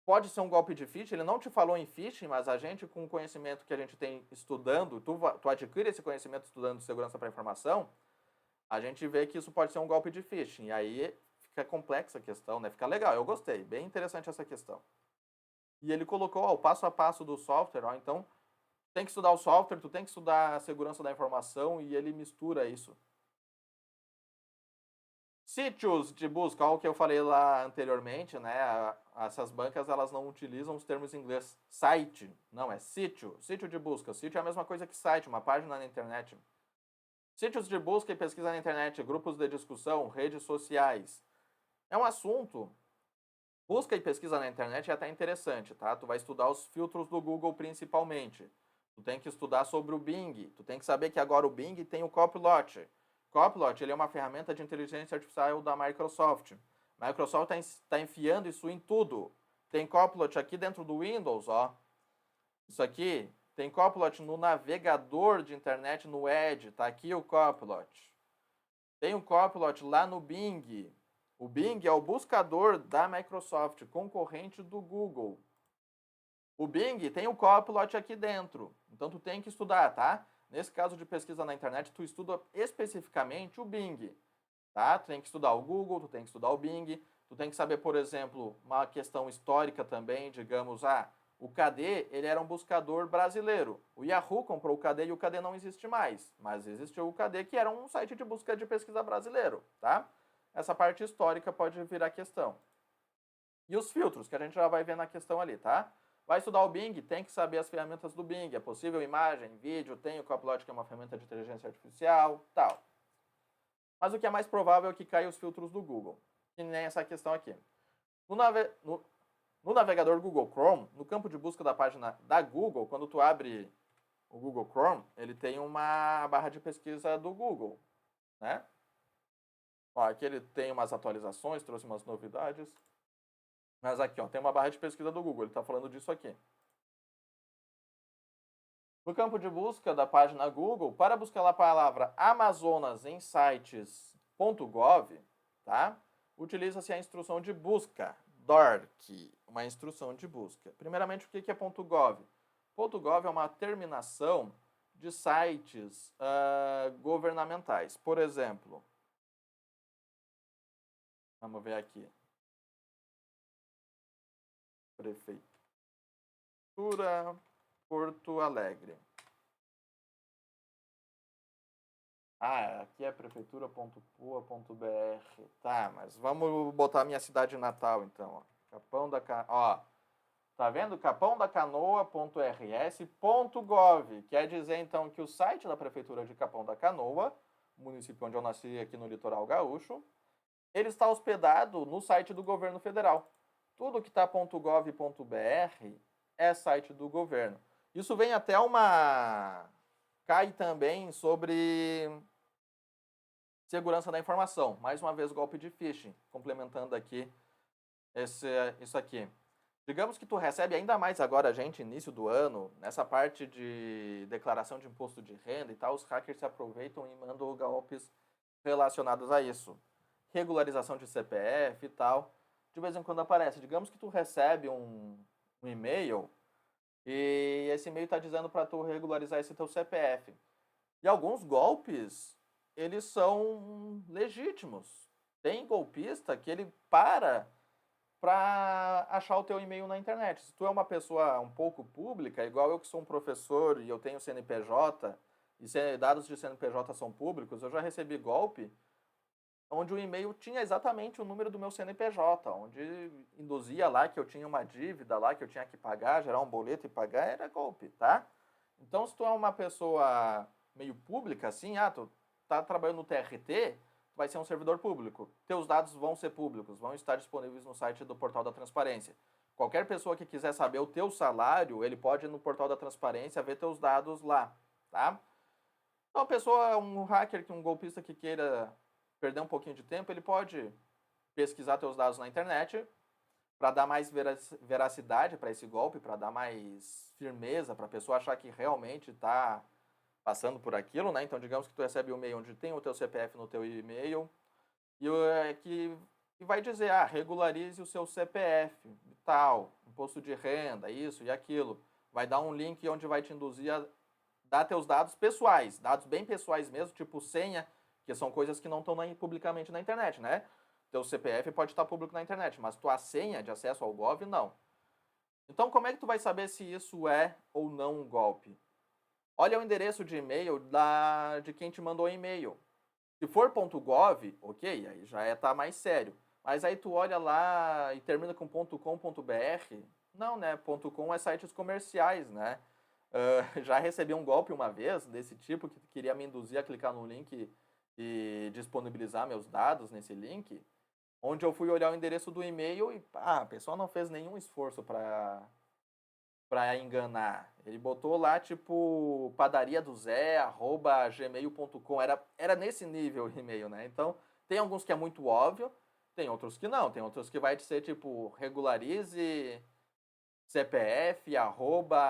Pode ser um golpe de phishing, ele não te falou em phishing, mas a gente com o conhecimento que a gente tem estudando, tu adquire esse conhecimento estudando segurança para informação, a gente vê que isso pode ser um golpe de phishing. E aí fica complexa a questão, né? Fica legal, eu gostei, bem interessante essa questão. E ele colocou ó, o passo a passo do software, ó, então... tem que estudar o software, tu tem que estudar a segurança da informação e ele mistura isso. Sítios de busca, o que eu falei lá anteriormente, né? Essas bancas elas não utilizam os termos em inglês site, não, é sítio, sítio de busca. Sítio é a mesma coisa que site, uma página na internet. Sítios de busca e pesquisa na internet, grupos de discussão, redes sociais. É um assunto. Busca e pesquisa na internet é até interessante, tá? Tu vai estudar os filtros do Google principalmente. Tu tem que estudar sobre o Bing. Tu tem que saber que agora o Bing tem o Copilot. Copilot ele é uma ferramenta de inteligência artificial da Microsoft. A Microsoft está enfiando isso em tudo. Tem Copilot aqui dentro do Windows, ó. Isso aqui tem Copilot no navegador de internet, no Edge. Tá aqui o Copilot. Tem o Copilot lá no Bing. O Bing é o buscador da Microsoft, concorrente do Google. O Bing tem o Copilot aqui dentro, então tu tem que estudar, tá? Nesse caso de pesquisa na internet, tu estuda especificamente o Bing, tá? Tu tem que estudar o Google, tu tem que estudar o Bing, tu tem que saber, por exemplo, uma questão histórica também, digamos, o KD, ele era um buscador brasileiro. O Yahoo comprou o KD e o KD não existe mais, mas existiu o KD que era um site de busca de pesquisa brasileiro, tá? Essa parte histórica pode virar questão. E os filtros, que a gente já vai ver na questão ali, tá? Vai estudar o Bing, tem que saber as ferramentas do Bing. É possível imagem, vídeo, tem o Copilot, que é uma ferramenta de inteligência artificial, tal. Mas o que é mais provável é que caia os filtros do Google, que nem essa questão aqui. No No navegador Google Chrome, no campo de busca da página da Google, quando tu abre o Google Chrome, ele tem uma barra de pesquisa do Google, né? Ó, aqui ele tem umas atualizações, trouxe umas novidades. Mas aqui, ó, tem uma barra de pesquisa do Google, ele está falando disso aqui. No campo de busca da página Google, para buscar a palavra Amazonas em sites.gov, tá? Utiliza-se a instrução de busca, DORC, uma instrução de busca. Primeiramente, o que é .gov? .gov é uma terminação de sites governamentais. Por exemplo, vamos ver aqui. Prefeitura Porto Alegre. Ah, aqui é prefeitura.pua.br. Tá, mas vamos botar minha cidade natal então, ó. Capão da ó. Tá vendo? capãodacanoa.rs.gov. Quer dizer então que o site da prefeitura de Capão da Canoa, município onde eu nasci aqui no litoral gaúcho, ele está hospedado no site do governo federal. Tudo que está .gov.br é site do governo. Isso vem até cai também sobre segurança da informação. Mais uma vez, golpe de phishing, complementando aqui isso aqui. Digamos que tu recebe ainda mais agora, gente, início do ano, nessa parte de declaração de imposto de renda e tal, os hackers se aproveitam e mandam golpes relacionados a isso. Regularização de CPF e tal. De vez em quando aparece. Digamos que tu recebe um e-mail e esse e-mail está dizendo para tu regularizar esse teu CPF. E alguns golpes, eles são legítimos. Tem golpista que ele para achar o teu e-mail na internet. Se tu é uma pessoa um pouco pública, igual eu que sou um professor e eu tenho CNPJ, e dados de CNPJ são públicos, eu já recebi golpe onde o e-mail tinha exatamente o número do meu CNPJ, onde induzia lá que eu tinha uma dívida lá, que eu tinha que pagar, gerar um boleto e pagar, era golpe, tá? Então, se tu é uma pessoa meio pública, assim, tu tá trabalhando no TRT, tu vai ser um servidor público. Teus dados vão ser públicos, vão estar disponíveis no site do Portal da Transparência. Qualquer pessoa que quiser saber o teu salário, ele pode ir no Portal da Transparência ver teus dados lá, tá? Então, a pessoa, um hacker, um golpista que queira perder um pouquinho de tempo, ele pode pesquisar teus dados na internet para dar mais veracidade para esse golpe, para dar mais firmeza, para a pessoa achar que realmente está passando por aquilo, né? Então, digamos que tu recebe um e-mail onde tem o teu CPF no teu e-mail e que vai dizer, regularize o seu CPF e tal, imposto de renda, isso e aquilo. Vai dar um link onde vai te induzir a dar teus dados pessoais, dados bem pessoais mesmo, tipo senha, que são coisas que não estão publicamente na internet, né? Teu CPF pode estar público na internet, mas tua senha de acesso ao Gov, não. Então, como é que tu vai saber se isso é ou não um golpe? Olha o endereço de e-mail de quem te mandou o e-mail. Se for .gov, ok, aí já tá mais sério. Mas aí tu olha lá e termina com .com.br, não, né? .com é sites comerciais, né? Já recebi um golpe uma vez desse tipo, que queria me induzir a clicar no link e disponibilizar meus dados nesse link, onde eu fui olhar o endereço do e-mail e a pessoa não fez nenhum esforço para enganar. Ele botou lá, tipo, padaria do Zé, @gmail.com. Era nesse nível o e-mail, né? Então, tem alguns que é muito óbvio, tem outros que não. Tem outros que vai ser, tipo, regularize CPF,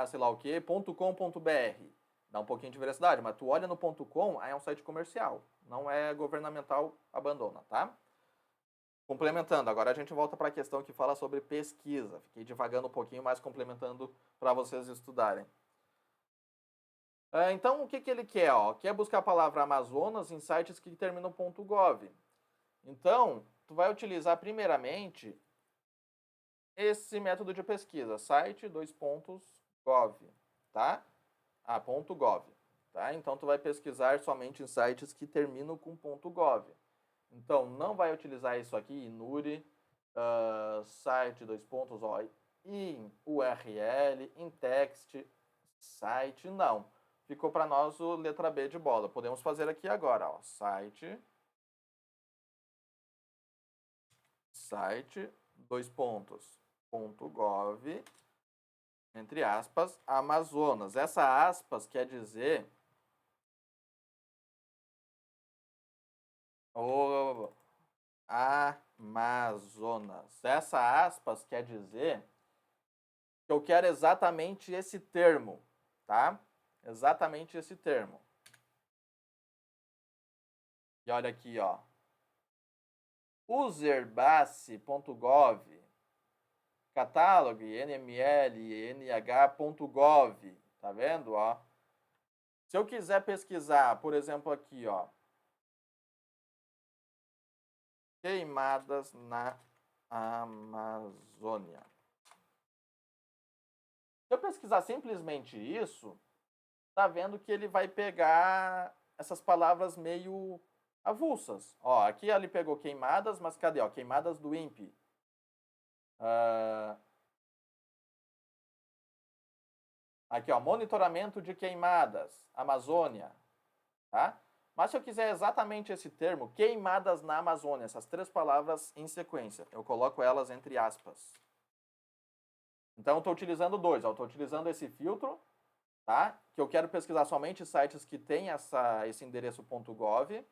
sei lá o quê, .com.br. Dá um pouquinho de veracidade, mas tu olha no .com, aí é um site comercial. Não é governamental, abandona, tá? Complementando, agora a gente volta para a questão que fala sobre pesquisa. Fiquei divagando um pouquinho, mas complementando para vocês estudarem. Então, o que ele quer? Quer buscar a palavra Amazonas em sites que terminam .gov. Então, tu vai utilizar primeiramente esse método de pesquisa, site, .gov, tá? .gov, tá? Então, tu vai pesquisar somente em sites que terminam com .gov. Então, não vai utilizar isso aqui, Inuri, site, in URL, in text, site, não. Ficou para nós o letra B de bola. Podemos fazer aqui agora, site, entre aspas, Amazonas. Essa aspas quer dizer o Amazonas. Essa aspas quer dizer que eu quero exatamente esse termo, tá? Exatamente esse termo. E olha aqui, ó. Userbase.gov, catálogo nml.nh.gov, tá vendo, ó? Se eu quiser pesquisar, por exemplo, aqui, ó, queimadas na Amazônia. Se eu pesquisar simplesmente isso, tá vendo que ele vai pegar essas palavras meio avulsas. Ó, aqui ele pegou queimadas, mas cadê? Ó, queimadas do INPE. Aqui, ó, monitoramento de queimadas, Amazônia, tá? Mas se eu quiser exatamente esse termo, queimadas na Amazônia, essas três palavras em sequência, eu coloco elas entre aspas. Então, eu estou utilizando dois. Eu estou utilizando esse filtro, tá? Que eu quero pesquisar somente sites que têm esse endereço .gov.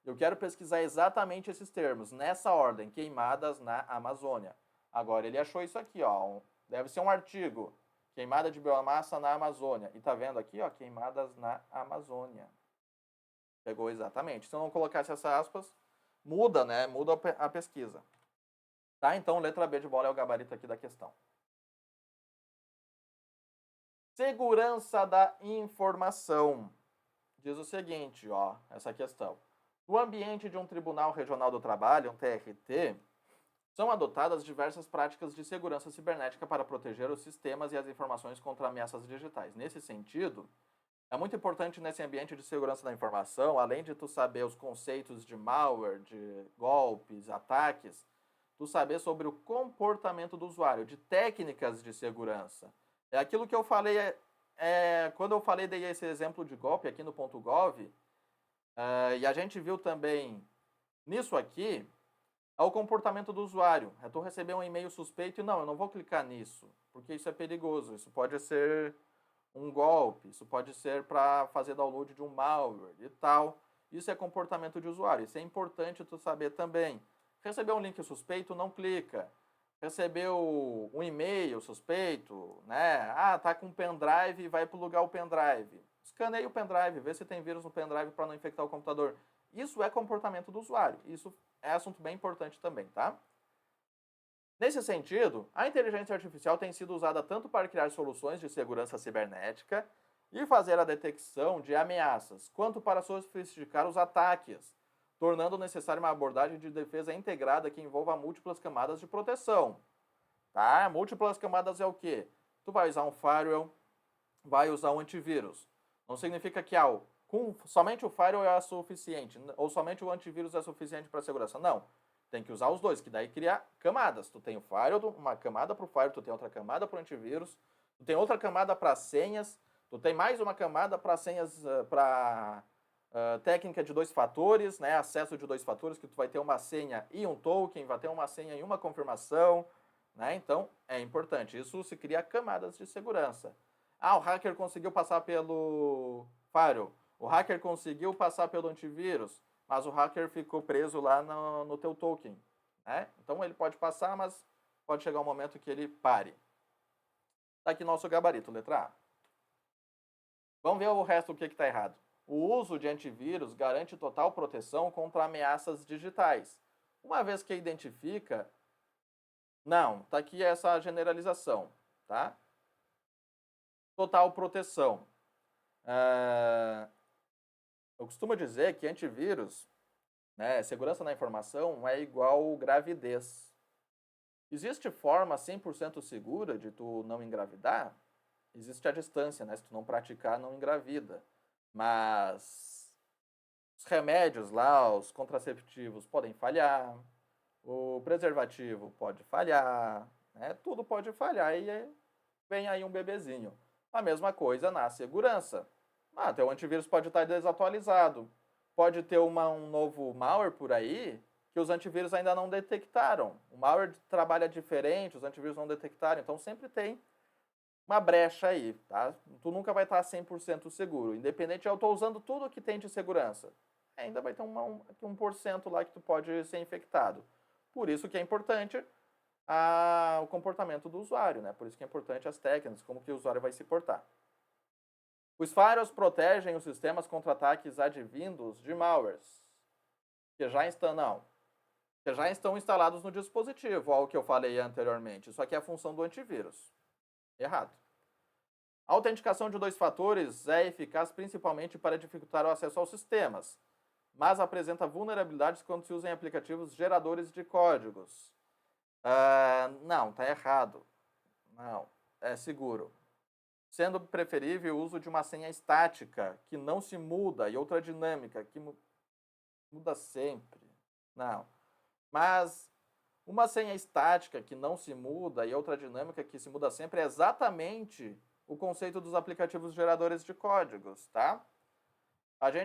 Eu quero pesquisar exatamente esses termos, nessa ordem, queimadas na Amazônia. Agora, ele achou isso aqui, ó. Deve ser um artigo. Queimada de biomassa na Amazônia. E tá vendo aqui, ó, queimadas na Amazônia. Pegou exatamente. Se eu não colocasse essas aspas, muda, né? Muda a pesquisa. Tá? Então, letra B de bola é o gabarito aqui da questão. Segurança da informação. Diz o seguinte, ó, essa questão. No ambiente de um Tribunal Regional do Trabalho, um TRT, são adotadas diversas práticas de segurança cibernética para proteger os sistemas e as informações contra ameaças digitais. Nesse sentido, é muito importante nesse ambiente de segurança da informação, além de tu saber os conceitos de malware, de golpes, ataques, tu saber sobre o comportamento do usuário, de técnicas de segurança. É aquilo que eu falei, quando eu falei, dei esse exemplo de golpe aqui no .gov, e a gente viu também nisso aqui, é o comportamento do usuário. É tu receber um e-mail suspeito e não, eu não vou clicar nisso, porque isso é perigoso, isso pode ser um golpe, isso pode ser para fazer download de um malware e tal. Isso é comportamento de usuário, isso é importante tu saber também. Recebeu um link suspeito, não clica. Recebeu um e-mail suspeito, né? Ah, tá com um pendrive, vai plugar o pendrive. Escaneia o pendrive, vê se tem vírus no pendrive para não infectar o computador. Isso é comportamento do usuário. Isso é assunto bem importante também, tá? Nesse sentido, a inteligência artificial tem sido usada tanto para criar soluções de segurança cibernética e fazer a detecção de ameaças, quanto para sofisticar os ataques, tornando necessária uma abordagem de defesa integrada que envolva múltiplas camadas de proteção. Tá? Múltiplas camadas é o quê? Tu vai usar um firewall, vai usar um antivírus. Não significa que somente o firewall é suficiente, ou somente o antivírus é suficiente para segurança. Não. Tem que usar os dois, que daí cria camadas. Tu tem o firewall, uma camada para o firewall, tu tem outra camada para o antivírus, tu tem outra camada para senhas, tu tem mais uma camada para senhas, para técnica de dois fatores, né? Acesso de dois fatores, que tu vai ter uma senha e um token, vai ter uma senha e uma confirmação, né? Então, é importante. Isso se cria camadas de segurança. Ah, o hacker conseguiu passar pelo firewall. O hacker conseguiu passar pelo antivírus, mas o hacker ficou preso lá no teu token, né? Então ele pode passar, mas pode chegar um momento que ele pare. Tá aqui nosso gabarito, letra A. Vamos ver o resto, o que está errado. O uso de antivírus garante total proteção contra ameaças digitais. Uma vez que identifica... Não, tá aqui essa generalização, tá? Total proteção. Eu costumo dizer que antivírus, né, segurança na informação é igual gravidez. Existe forma 100% segura de tu não engravidar? Existe a distância, né? Se tu não praticar, não engravida. Mas os remédios lá, os contraceptivos podem falhar, o preservativo pode falhar, né? Tudo pode falhar e vem aí um bebezinho. A mesma coisa na segurança. Teu antivírus pode estar desatualizado. Pode ter um novo malware por aí que os antivírus ainda não detectaram. O malware trabalha diferente, os antivírus não detectaram, então sempre tem uma brecha aí, tá? Tu nunca vai estar 100% seguro, independente, eu estou usando tudo que tem de segurança. Ainda vai ter 1% lá que tu pode ser infectado. Por isso que é importante o comportamento do usuário, né? Por isso que é importante as técnicas, como que o usuário vai se portar. Os firewalls protegem os sistemas contra ataques advindos de malwares, que já estão instalados no dispositivo, ao que eu falei anteriormente. Isso aqui é a função do antivírus. Errado. A autenticação de 2 fatores é eficaz principalmente para dificultar o acesso aos sistemas, mas apresenta vulnerabilidades quando se usa em aplicativos geradores de códigos. Não, está errado. Não, é seguro. Sendo preferível o uso de uma senha estática, que não se muda, e outra dinâmica, que muda sempre. Não. Mas uma senha estática que não se muda e outra dinâmica que se muda sempre é exatamente o conceito dos aplicativos geradores de códigos, tá?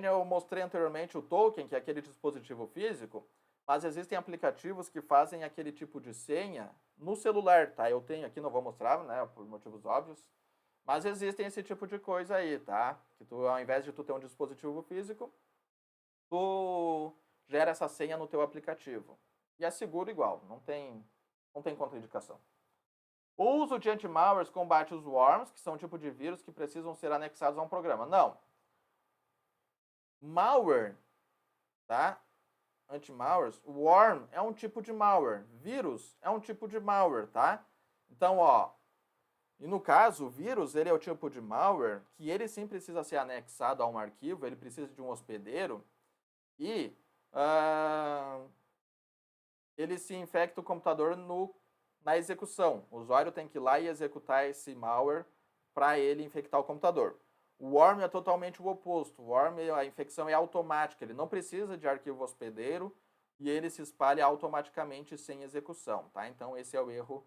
Eu mostrei anteriormente o token, que é aquele dispositivo físico, mas existem aplicativos que fazem aquele tipo de senha no celular, tá? Eu tenho aqui, não vou mostrar, né, por motivos óbvios, mas existem esse tipo de coisa aí, tá? Que tu, ao invés de tu ter um dispositivo físico, tu gera essa senha no teu aplicativo. E é seguro igual, não tem contraindicação. O uso de anti-malwares combate os worms, que são um tipo de vírus que precisam ser anexados a um programa. Não. Malware, tá? Anti-malwares, worm é um tipo de malware, vírus é um tipo de malware, tá? Então, ó, e no caso, o vírus, ele é o tipo de malware que ele sim precisa ser anexado a um arquivo, ele precisa de um hospedeiro e ele se infecta o computador na execução. O usuário tem que ir lá e executar esse malware para ele infectar o computador. O worm é totalmente o oposto. O worm, a infecção é automática, ele não precisa de arquivo hospedeiro e ele se espalha automaticamente sem execução, tá? Então esse é o erro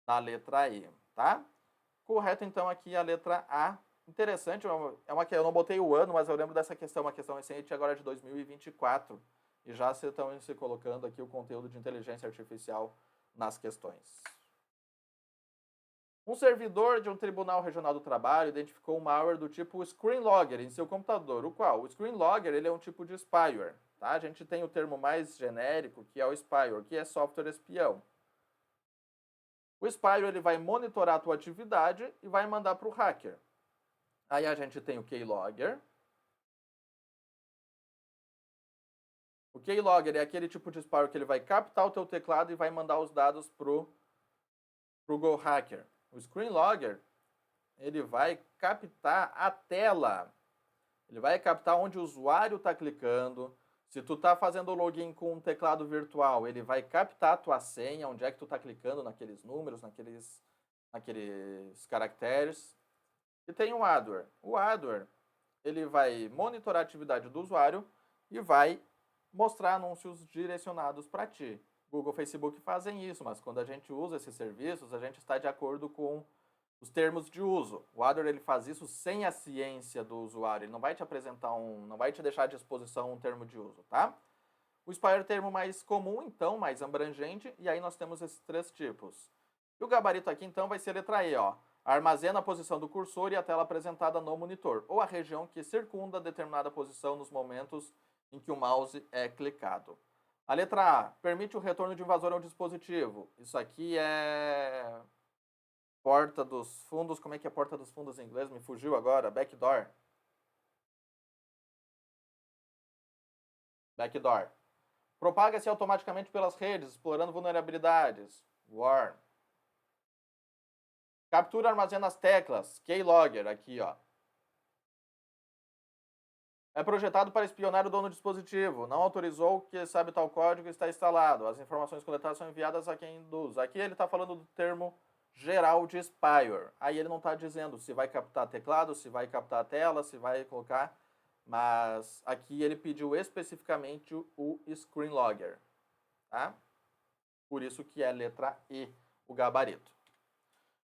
na letra E, tá? Correto então aqui a letra A. Interessante, eu não botei o ano, mas eu lembro dessa questão, uma questão recente agora de 2024, e já estão se colocando aqui o conteúdo de inteligência artificial nas questões. Um servidor de um tribunal regional do trabalho identificou um malware do tipo ScreenLogger em seu computador, o qual o ScreenLogger ele é um tipo de spyware, tá? A gente tem o termo mais genérico, que é o spyware, que é software espião. O spyware ele vai monitorar a tua atividade e vai mandar para o hacker. Aí a gente tem o keylogger. O keylogger é aquele tipo de spyware que ele vai captar o teu teclado e vai mandar os dados pro Go Hacker. O ScreenLogger, ele vai captar a tela. Ele vai captar onde o usuário está clicando. Se tu está fazendo o login com um teclado virtual, ele vai captar a tua senha, onde é que tu está clicando naqueles números, naqueles caracteres. E tem o adware. O adware, ele vai monitorar a atividade do usuário e vai mostrar anúncios direcionados para ti. Google, Facebook fazem isso, mas quando a gente usa esses serviços, a gente está de acordo com os termos de uso. O adware ele faz isso sem a ciência do usuário, ele não vai te apresentar não vai te deixar à disposição um termo de uso, tá? O spyware é o termo mais comum, então, mais abrangente, e aí nós temos esses 3 tipos. E o gabarito aqui, então, vai ser a letra E, ó. Armazena a posição do cursor e a tela apresentada no monitor, ou a região que circunda determinada posição nos momentos em que o mouse é clicado. A letra A, permite o retorno de invasor ao dispositivo. Isso aqui é porta dos fundos. Como é que é porta dos fundos em inglês? Me fugiu agora. Backdoor. Backdoor. Propaga-se automaticamente pelas redes, explorando vulnerabilidades. Worm. Captura e armazena as teclas. Keylogger, aqui, ó. É projetado para espionar o dono do dispositivo. Não autorizou que sabe tal código está instalado. As informações coletadas são enviadas a quem induz. Aqui ele está falando do termo geral de spyware. Aí ele não está dizendo se vai captar teclado, se vai captar tela, se vai colocar. Mas aqui ele pediu especificamente o ScreenLogger. Tá? Por isso que é letra E, o gabarito.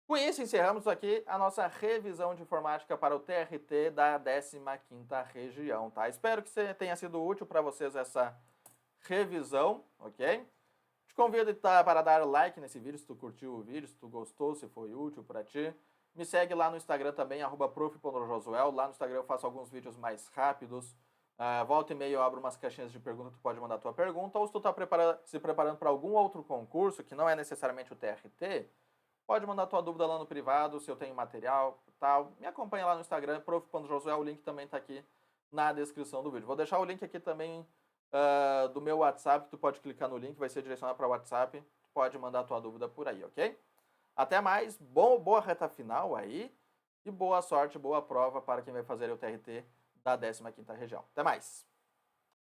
Com isso, encerramos aqui a nossa revisão de informática para o TRT da 15ª região, tá? Espero que tenha sido útil para vocês essa revisão, ok? Te convido para dar like nesse vídeo, se tu curtiu o vídeo, se tu gostou, se foi útil para ti. Me segue lá no Instagram também, @prof.josuel. Lá no Instagram eu faço alguns vídeos mais rápidos. Volta e meia eu abro umas caixinhas de pergunta, tu pode mandar tua pergunta. Ou se tu está se preparando para algum outro concurso, que não é necessariamente o TRT, pode mandar tua dúvida lá no privado, se eu tenho material e tal. Me acompanha lá no Instagram, prof.josuel, o link também está aqui na descrição do vídeo. Vou deixar o link aqui também do meu WhatsApp, tu pode clicar no link, vai ser direcionado para o WhatsApp, tu pode mandar tua dúvida por aí, ok? Até mais, boa reta final aí e boa sorte, boa prova para quem vai fazer o TRT da 15ª região. Até mais!